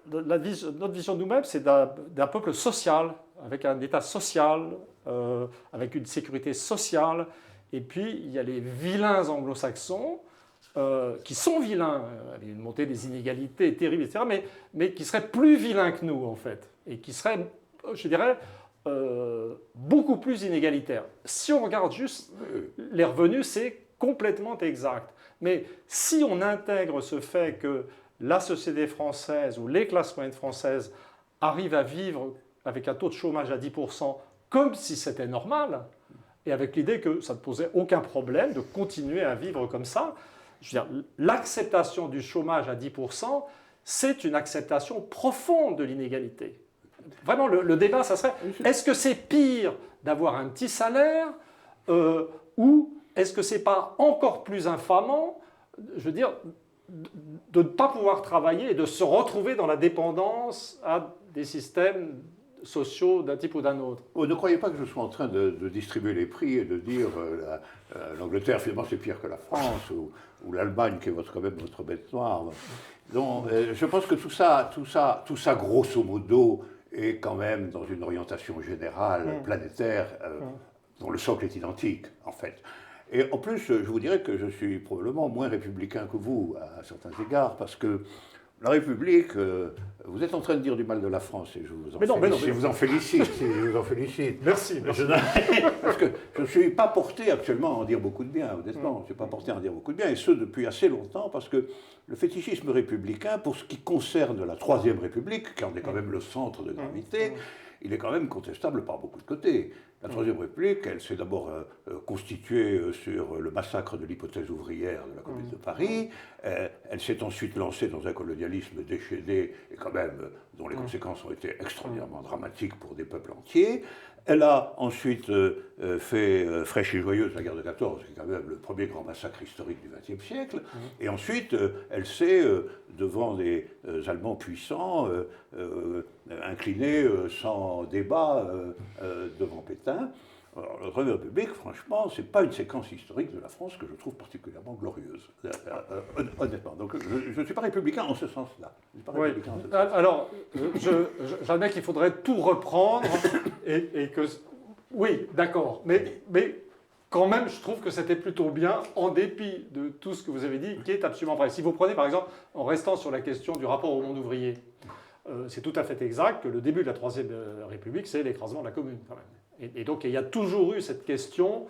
notre vision de nous-mêmes, c'est d'un peuple social, avec un État social, avec une sécurité sociale. Et puis, il y a les vilains anglo-saxons, qui sont vilains, avec une montée des inégalités terribles, etc., mais qui seraient plus vilains que nous, en fait, et qui seraient, je dirais, beaucoup plus inégalitaires. Si on regarde juste les revenus, c'est complètement exact. Mais si on intègre ce fait que la société française ou les classes moyennes françaises arrivent à vivre avec un taux de chômage à 10% comme si c'était normal, et avec l'idée que ça ne posait aucun problème de continuer à vivre comme ça, je veux dire, l'acceptation du chômage à 10%, c'est une acceptation profonde de l'inégalité. Vraiment, le débat, ça serait, est-ce que c'est pire d'avoir un petit salaire ou est-ce que ce n'est pas encore plus infamant, je veux dire, de ne pas pouvoir travailler et de se retrouver dans la dépendance à des systèmes sociaux d'un type ou d'un autre? Ne croyez pas que je sois en train de distribuer les prix et de dire l'Angleterre, finalement, c'est pire que la France, ou l'Allemagne, qui est quand même votre bête noire. Donc, je pense que tout ça, grosso modo, est quand même dans une orientation générale, planétaire, dont le socle est identique, en fait. Et en plus, je vous dirais que je suis probablement moins républicain que vous, à certains égards, parce que la République, vous êtes en train de dire du mal de la France, et je vous en félicite. Merci. Parce que je ne suis pas porté actuellement à en dire beaucoup de bien, honnêtement. Je ne suis pas porté à en dire beaucoup de bien, et ce depuis assez longtemps, parce que le fétichisme républicain, pour ce qui concerne la Troisième République, qui en est quand même le centre de gravité, il est quand même contestable par beaucoup de côtés. La Troisième République, elle s'est d'abord constituée sur le massacre de l'hypothèse ouvrière de la Commune de Paris. Elle s'est ensuite lancée dans un colonialisme déchaîné et quand même dont les conséquences ont été extraordinairement dramatiques pour des peuples entiers. Elle a ensuite fait fraîche et joyeuse la guerre de 14, qui est quand même le premier grand massacre historique du XXe siècle. Et ensuite, elle s'est, devant des Allemands puissants, inclinée sans débat devant Pétain. Alors, la Troisième République, franchement, ce n'est pas une séquence historique de la France que je trouve particulièrement glorieuse, honnêtement. Donc, je ne suis pas républicain en ce sens-là. Oui. Alors, j'admets qu'il faudrait tout reprendre et que... Oui, d'accord. Mais quand même, je trouve que c'était plutôt bien, en dépit de tout ce que vous avez dit, qui est absolument vrai. Si vous prenez, par exemple, en restant sur la question du rapport au monde ouvrier, c'est tout à fait exact que le début de la Troisième République, c'est l'écrasement de la Commune, quand même. Et donc, il y a toujours eu cette question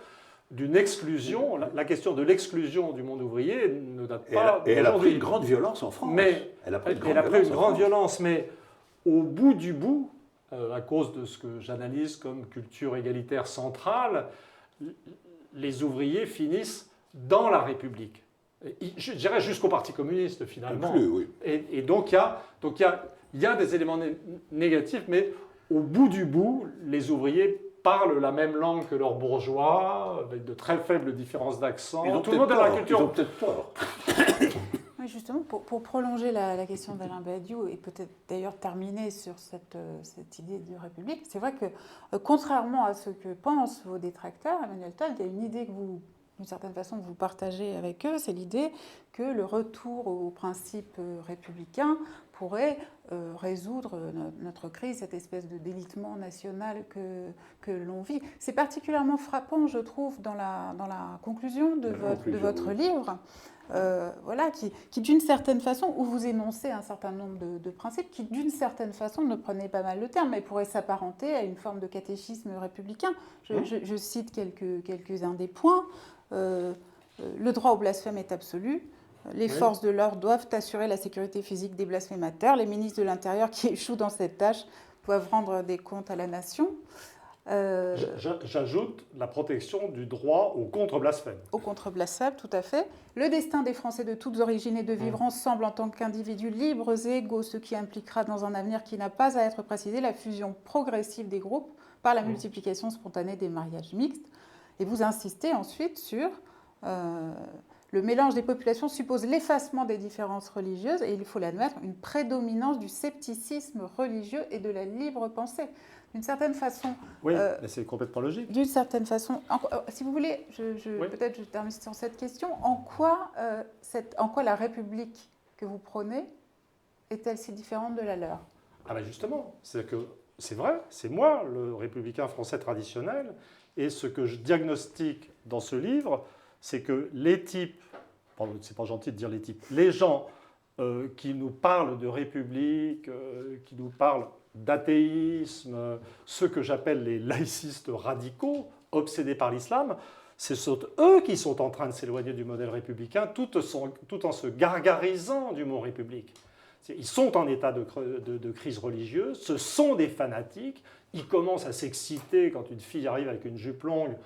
d'une exclusion. La question de l'exclusion du monde ouvrier ne date pas d'aujourd'hui. Et elle a pris une grande violence en France. Mais elle a pris une grande violence, mais au bout du bout, à cause de ce que j'analyse comme culture égalitaire centrale, les ouvriers finissent dans la République. Je dirais jusqu'au Parti communiste, finalement. Plus, oui. Et donc, il y a des éléments négatifs, mais au bout du bout, les ouvriers parlent la même langue que leurs bourgeois, avec de très faibles différences d'accent. Tout le monde a la culture. Ils ont peut-être tort. Oui, justement, pour prolonger la question d'Alain Badiou et peut-être d'ailleurs terminer sur cette idée de République, c'est vrai que contrairement à ce que pensent vos détracteurs, Emmanuel Todd, il y a une idée que vous, d'une certaine façon, vous partagez avec eux, c'est l'idée que le retour aux principes républicains pourrait résoudre notre crise, cette espèce de délitement national que l'on vit. C'est particulièrement frappant, je trouve, dans la conclusion de votre livre, voilà, qui d'une certaine façon, où vous énoncez un certain nombre de principes qui, d'une certaine façon, ne prenaient pas mal le terme, mais pourraient s'apparenter à une forme de catéchisme républicain. Je cite quelques-uns des points. Le droit au blasphème est absolu. Les forces de l'ordre doivent assurer la sécurité physique des blasphémateurs. Les ministres de l'Intérieur qui échouent dans cette tâche doivent rendre des comptes à la nation. J'ajoute la protection du droit au contre-blasphème. Au contre-blasphème, tout à fait. Le destin des Français de toutes origines est de vivre ensemble en tant qu'individus libres et égaux, ce qui impliquera dans un avenir qui n'a pas à être précisé la fusion progressive des groupes par la multiplication spontanée des mariages mixtes. Et vous insistez ensuite sur le mélange des populations suppose l'effacement des différences religieuses et il faut l'admettre, une prédominance du scepticisme religieux et de la libre pensée. D'une certaine façon... Oui, c'est complètement logique. D'une certaine façon... si vous voulez, peut-être je termine sur cette question. En quoi la République que vous prônez est-elle si différente de la leur ? Ah ben justement, c'est vrai, c'est moi, le républicain français traditionnel, et ce que je diagnostique dans ce livre, c'est que les types, c'est pas gentil de dire les types, les gens qui nous parlent de république, qui nous parlent d'athéisme, ceux que j'appelle les laïcistes radicaux, obsédés par l'islam, ce sont eux qui sont en train de s'éloigner du modèle républicain tout en se gargarisant du mot république. Ils sont en état de crise religieuse, ce sont des fanatiques, ils commencent à s'exciter quand une fille arrive avec une jupe longue.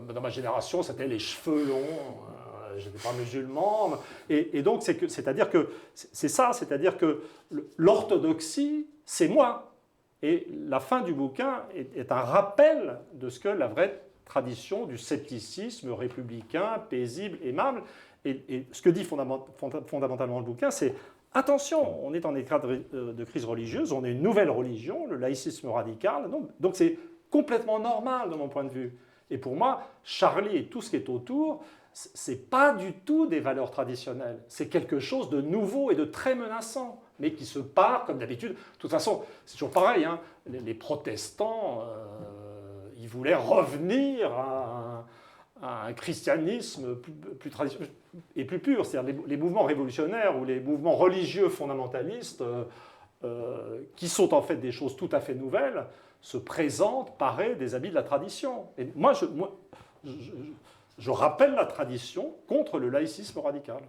Dans ma génération, c'était les cheveux longs, je n'étais pas musulman. Et donc, c'est-à-dire que l'orthodoxie, c'est moi. Et la fin du bouquin est un rappel de ce que la vraie tradition du scepticisme républicain, paisible, aimable. Et ce que dit fondamentalement le bouquin, c'est attention, on est en état de crise religieuse, on est une nouvelle religion, le laïcisme radical. Donc c'est complètement normal de mon point de vue. Et pour moi, Charlie et tout ce qui est autour, c'est pas du tout des valeurs traditionnelles. C'est quelque chose de nouveau et de très menaçant, mais qui se part comme d'habitude. De toute façon, c'est toujours pareil. Hein, les protestants, ils voulaient revenir à un christianisme plus traditionnel et plus pur. C'est-à-dire les mouvements révolutionnaires ou les mouvements religieux fondamentalistes, qui sont en fait des choses tout à fait nouvelles, se présentent, parés des habits de la tradition. Et moi, je rappelle la tradition contre le laïcisme radical.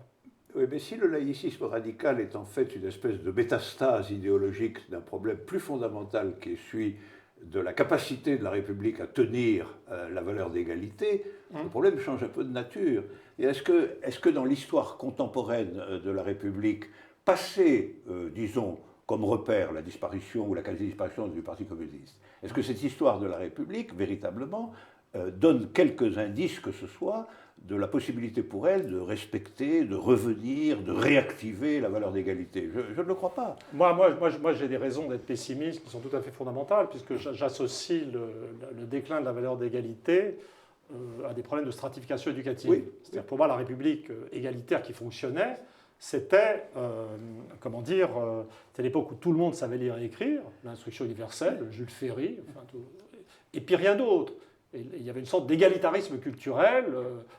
Oui, mais si le laïcisme radical est en fait une espèce de métastase idéologique d'un problème plus fondamental qui est celui de la capacité de la République à tenir la valeur d'égalité, le problème change un peu de nature. Et est-ce que dans l'histoire contemporaine de la République, passée, disons, comme repère la disparition ou la quasi-disparition du Parti communiste, est-ce que cette histoire de la République, véritablement, donne quelques indices que ce soit de la possibilité pour elle de respecter, de revenir, de réactiver la valeur d'égalité? Je ne le crois pas. Moi j'ai des raisons d'être pessimiste qui sont tout à fait fondamentales, puisque j'associe le déclin de la valeur d'égalité à des problèmes de stratification éducative. Oui. C'est-à-dire, pour moi, la République égalitaire qui fonctionnait, c'était, c'était l'époque où tout le monde savait lire et écrire, l'instruction universelle, Jules Ferry, enfin, et puis rien d'autre. Et il y avait une sorte d'égalitarisme culturel.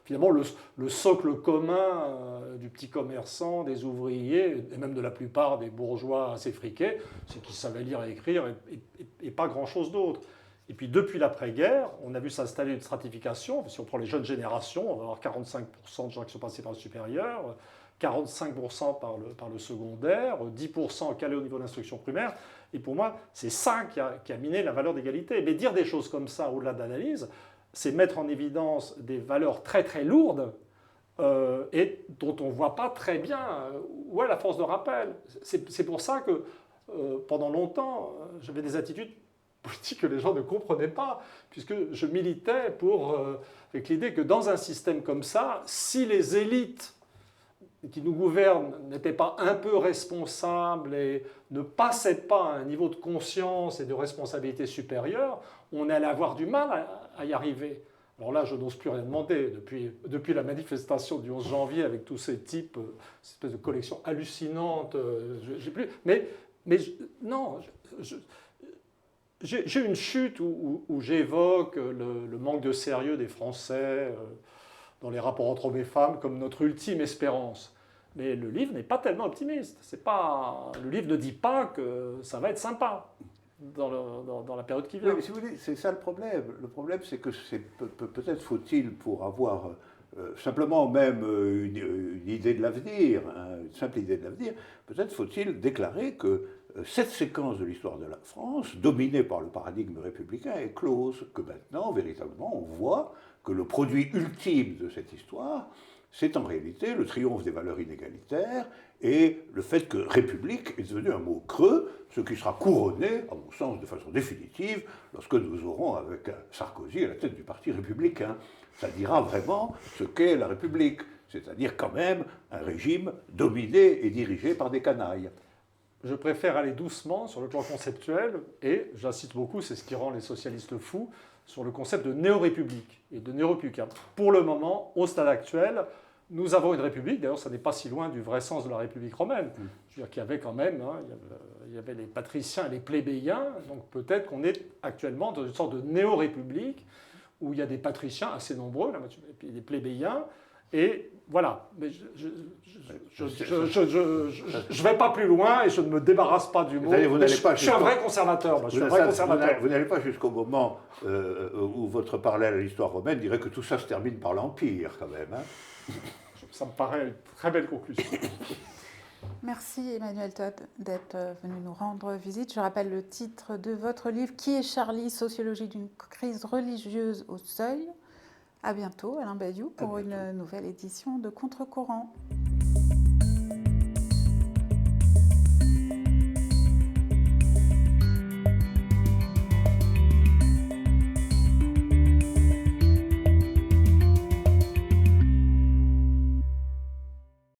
Finalement, le socle commun du petit commerçant, des ouvriers, et même de la plupart des bourgeois assez friqués, c'est qu'ils savaient lire et écrire et pas grand-chose d'autre. Et puis depuis l'après-guerre, on a vu s'installer une stratification. Si on prend les jeunes générations, on va avoir 45% de gens qui sont passés par le supérieur, 45% par le secondaire, 10% calés au niveau de l'instruction primaire. Et pour moi, c'est ça qui a miné la valeur d'égalité. Mais dire des choses comme ça, au-delà d'analyse, c'est mettre en évidence des valeurs très très lourdes et dont on ne voit pas très bien où est la force de rappel. C'est pour ça que pendant longtemps, j'avais des attitudes politiques que les gens ne comprenaient pas, puisque je militais avec l'idée que dans un système comme ça, si les élites qui nous gouvernent n'étaient pas un peu responsables et ne passaient pas à un niveau de conscience et de responsabilité supérieure, on allait avoir du mal à y arriver. Alors là, je n'ose plus rien demander. Depuis la manifestation du 11 janvier, avec tous ces types, cette espèce de collection hallucinante, j'ai plus... Non, j'ai une chute où j'évoque le manque de sérieux des Français dans les rapports entre hommes et femmes comme notre ultime espérance. Mais le livre n'est pas tellement optimiste. Le livre ne dit pas que ça va être sympa dans la période qui vient. Oui, mais si vous voulez, c'est ça le problème. Le problème, c'est que peut-être faut-il, pour avoir simplement même une idée de l'avenir, hein, une simple idée de l'avenir, peut-être faut-il déclarer que cette séquence de l'histoire de la France, dominée par le paradigme républicain, est close, que maintenant, véritablement, on voit que le produit ultime de cette histoire, c'est en réalité le triomphe des valeurs inégalitaires et le fait que République est devenu un mot creux, ce qui sera couronné, à mon sens, de façon définitive, lorsque nous aurons avec Sarkozy à la tête du parti républicain. Ça dira vraiment ce qu'est la République, c'est-à-dire quand même un régime dominé et dirigé par des canailles. Je préfère aller doucement sur le plan conceptuel et, j'insiste beaucoup, c'est ce qui rend les socialistes fous, sur le concept de néo-république et de néo-républicain. Pour le moment, au stade actuel, nous avons une république, d'ailleurs ça n'est pas si loin du vrai sens de la République romaine. Je veux dire qu'il y avait quand même, il y avait les patriciens et les plébéiens, donc peut-être qu'on est actuellement dans une sorte de néo-république où il y a des patriciens assez nombreux, et puis des plébéiens, et voilà. Mais je vais pas plus loin et je ne me débarrasse pas du mot. Je suis un vrai conservateur. Moi, vous n'allez pas jusqu'au moment où votre parallèle à l'histoire romaine dirait que tout ça se termine par l'Empire, quand même. Hein. Ça me paraît une très belle conclusion. Merci Emmanuel Todd d'être venu nous rendre visite. Je rappelle le titre de votre livre, Qui est Charlie? Sociologie d'une crise religieuse au seuil. À bientôt, Alain Badiou, pour une nouvelle édition de Contre-courant.